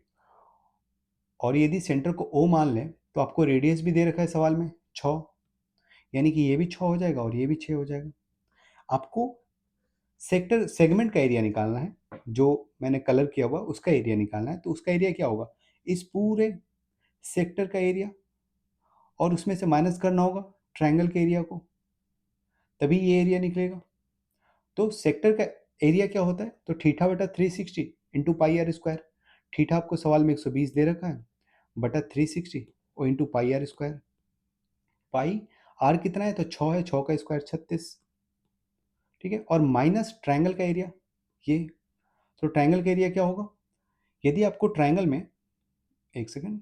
और यदि सेंटर को ओ मान लें तो आपको रेडियस भी दे रखा है सवाल में 6, यानी कि ये भी 6 हो जाएगा और ये भी 6 हो जाएगा। आपको सेक्टर सेगमेंट का एरिया निकालना है, जो मैंने कलर किया हुआ उसका एरिया निकालना है। तो उसका एरिया क्या होगा? इस पूरे सेक्टर का एरिया और उसमें से माइनस करना होगा ट्रायंगल के एरिया को, तभी ये एरिया निकलेगा। तो सेक्टर का एरिया क्या होता है? तो थीटा बटा 360 into pi R square. Theta आपको सवाल में 120 दे रखा है बटा 360 और into pi R square. Pi R कितना है? तो 6 है, 6 का स्क्वायर 36, ठीक है। और माइनस ट्रायंगल का एरिया ये। तो ट्रायंगल का एरिया क्या होगा? यदि आपको ट्रायंगल में, एक सेकेंड,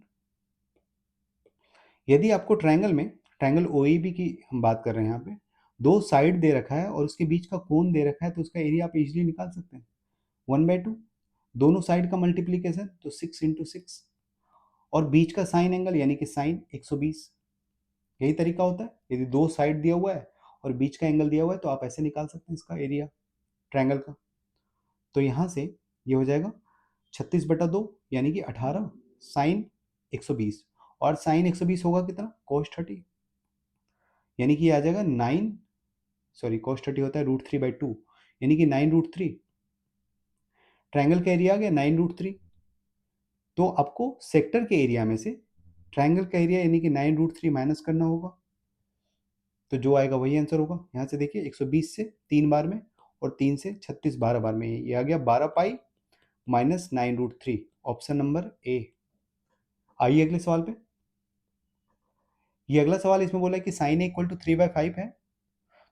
यदि आपको ट्रायंगल ओ की हम बात कर रहे हैं, यहाँ पे दो साइड दे रखा है और उसके बीच का कोण दे रखा है, तो उसका एरिया आप इजीली निकाल सकते हैं। 1/2 दोनों साइड का मल्टीप्लीकेशन तो 6 इंटू 6 और बीच का साइन एंगल यानी कि साइन 120। यही तरीका होता है, यदि दो साइड दिया हुआ है और बीच का एंगल दिया हुआ है तो आप ऐसे निकाल सकते हैं इसका एरिया ट्रायंगल का। तो यहाँ से ये हो जाएगा 36/2 यानी कि 18 साइन 120 और साइन 120 होगा कितना? cos 30, यानी कि ये आ जाएगा 9, सॉरी cos 30 होता है √3/2 यानी कि 9√3। ट्रायंगल का एरिया आ गया 9√3। तो आपको सेक्टर के एरिया में से ट्रायंगल का एरिया यानी कि 9√3 माइनस करना होगा, तो जो आएगा वही आंसर होगा। यहाँ से देखिए 120 से 3 बार में और 3 से 36 12 बार में, ये आ गया 12 पाई माइनस 9√3, ऑप्शन नंबर ए। आइए अगले सवाल पे। ये अगला सवाल, इसमें बोला है कि साइन ए इक्वल टू 3/5 है,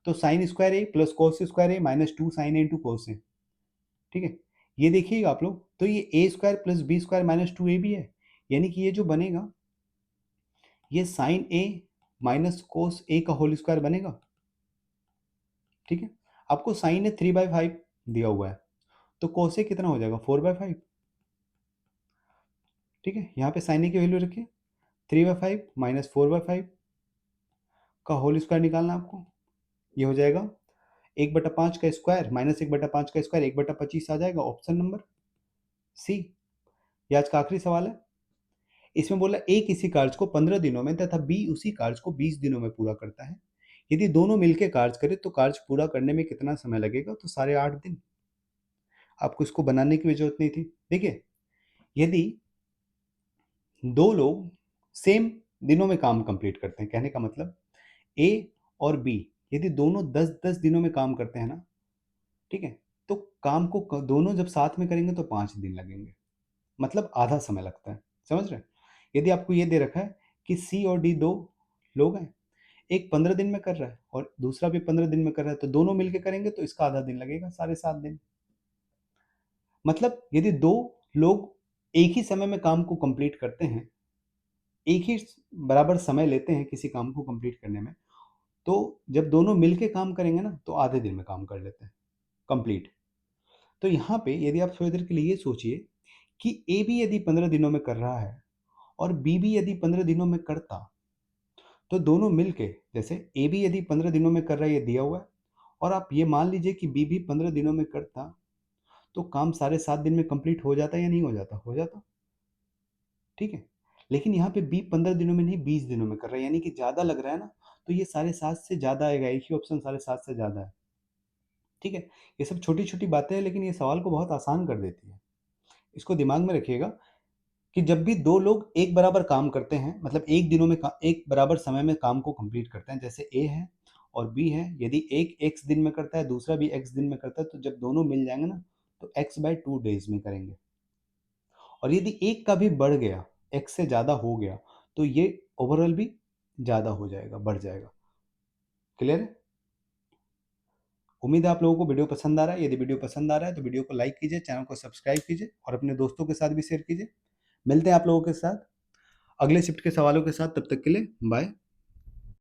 तो sine square A plus cos square A minus 2 sine A into cos A, ठीक है। ये देखिएगा आप लोग, तो ये A square plus B square minus 2 A भी है, यानी कि ये जो बनेगा ये साइन ए माइनस कोस ए का होल स्क्वायर बनेगा, ठीक है। आपको साइन ए 3/5 दिया हुआ है तो कोस ए कितना हो जाएगा? 4/5, ठीक है। यहाँ पे साइन ए की वैल्यू रखिए, 3/5 माइनस 4/5 का होल स्क्वायर निकालना है आपको। ये हो जाएगा 1/5 का स्क्वायर माइनस 1/5 का स्क्वायर 1/25 आ जाएगा, ऑप्शन नंबर सी। ये आज का आखिरी सवाल है। इसमें बोला ए किसी कार्य को 15 दिनों में तथा बी उसी कार्य को 20 दिनों में पूरा करता है। यदि दोनों मिलकर कार्य करें तो कार्य पूरा करने में कितना समय लगेगा? तो साढ़े 8 दिन। आपको इसको बनाने की भी जरूरत नहीं थी। देखिए, यदि दो लोग सेम दिनों में काम कंप्लीट करते हैं, कहने का मतलब ए और बी यदि दोनों 10-10 दिनों में काम करते हैं ना, ठीक है, तो काम को दोनों जब साथ में करेंगे तो 5 दिन लगेंगे, मतलब आधा समय लगता है। समझ रहे हैं? यदि आपको ये दे रखा है कि सी और डी दो लोग हैं, एक 15 दिन में कर रहा है और दूसरा भी 15 दिन में कर रहा है, तो दोनों मिलके करेंगे तो इसका आधा दिन लगेगा, साढ़े 7 दिन। मतलब यदि दो लोग एक ही समय में काम को कंप्लीट करते हैं, एक ही बराबर समय लेते हैं किसी काम को कंप्लीट करने में, तो जब दोनों मिलके काम करेंगे ना तो आधे दिन में काम कर लेते हैं कंप्लीट। तो यहाँ पे यदि आप थोड़ी देर के लिए ये सोचिए कि ए भी यदि 15 दिनों में कर रहा है और बी भी यदि 15 दिनों में करता, तो दोनों मिलके, जैसे ए भी यदि 15 दिनों में कर रहा है, ये दिया हुआ है, और आप ये मान लीजिए कि बी भी 15 दिनों में करता, तो काम साढ़े 7 दिन में कंप्लीट हो जाता या नहीं हो जाता? हो जाता। ठीक है। लेकिन यहाँ पे बी 15 दिनों में नहीं 20 दिनों में कर रहा है, यानी कि ज़्यादा लग रहा है ना, तो ये साढ़े 7 से ज़्यादा आएगा, एक ही ऑप्शन साढ़े 7 से ज़्यादा है। ठीक है। ये सब छोटी छोटी बातें हैं, लेकिन ये सवाल को बहुत आसान कर देती है। इसको दिमाग में रखिएगा कि जब भी दो लोग एक बराबर काम करते हैं, मतलब एक दिनों में एक बराबर समय में काम को कंप्लीट करते हैं, जैसे ए है और बी है, यदि एक एक्स दिन में करता है, दूसरा भी एक्स दिन में करता है, तो जब दोनों मिल जाएंगे ना तो एक्स बाय 2 डेज में करेंगे। और यदि एक का भी बढ़ गया, एक्स से ज़्यादा हो गया, तो ये ओवरऑल भी ज़्यादा हो जाएगा, बढ़ जाएगा। क्लियर है? उम्मीद है आप लोगों को वीडियो पसंद आ रहा है। यदि वीडियो पसंद आ रहा है तो वीडियो को लाइक कीजिए, चैनल को सब्सक्राइब कीजिए और अपने दोस्तों के साथ भी शेयर कीजिए। मिलते हैं आप लोगों के साथ अगले शिफ्ट के सवालों के साथ, तब तक के लिए बाय।